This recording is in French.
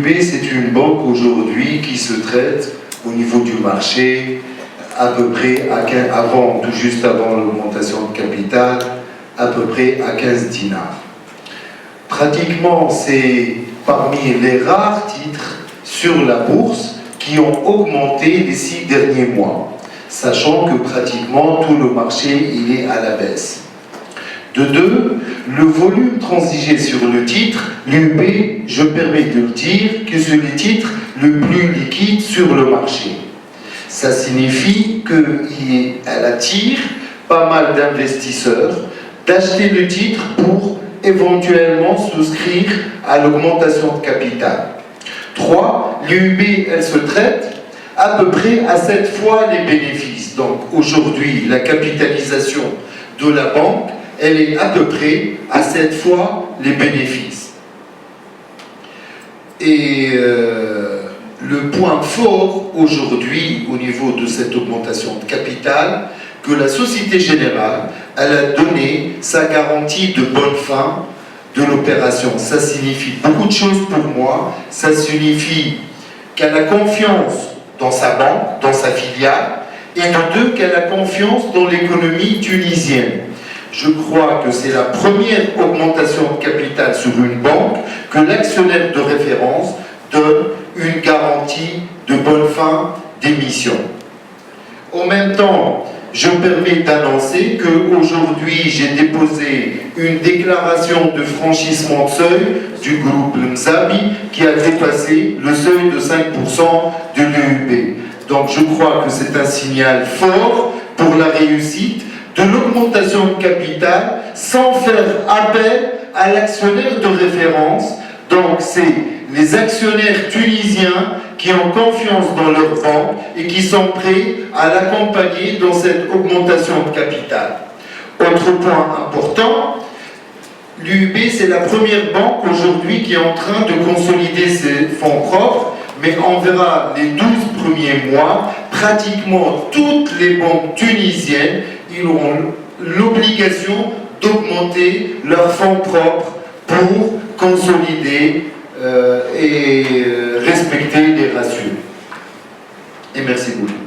l'UEB, c'est une banque aujourd'hui qui se traite au niveau du marché à peu près tout juste avant l'augmentation de capital, à peu près à 15 dinars. Pratiquement, c'est parmi les rares titres sur la bourse qui ont augmenté les 6 derniers mois, sachant que pratiquement tout le marché il est à la baisse. De deux, le volume transigé sur le titre, l'UEB, je me permets de le dire, que c'est le titre le plus liquide sur le marché. Ça signifie qu'elle attire pas mal d'investisseurs d'acheter le titre pour éventuellement souscrire à l'augmentation de capital. 3. L'UEB, elle se traite à peu près à 7 fois les bénéfices. Donc aujourd'hui, la capitalisation de la banque, elle est à peu près à 7 fois les bénéfices. Et le point fort aujourd'hui au niveau de cette augmentation de capital, que la Société Générale, elle a donné sa garantie de bonne fin de l'opération. Ça signifie beaucoup de choses pour moi. Ça signifie qu'elle a confiance dans sa banque, dans sa filiale, et de deux, qu'elle a confiance dans l'économie tunisienne. Je crois que c'est la première augmentation de capital sur une banque que l'actionnaire de référence donne une garantie de bonne fin d'émission. En même temps, je me permets d'annoncer qu'aujourd'hui, j'ai déposé une déclaration de franchissement de seuil du groupe Mzabi qui a dépassé le seuil de 5% de l'UEB. Donc je crois que c'est un signal fort pour la réussite de l'augmentation de capital sans faire appel à l'actionnaire de référence. Donc c'est les actionnaires tunisiens qui ont confiance dans leur banque et qui sont prêts à l'accompagner dans cette augmentation de capital. Autre point important, l'UEB c'est la première banque aujourd'hui qui est en train de consolider ses fonds propres, mais on verra les 12 premiers mois, pratiquement toutes les banques tunisiennes ils auront l'obligation d'augmenter leurs fonds propres pour consolider et respecter les ratios. Et merci beaucoup.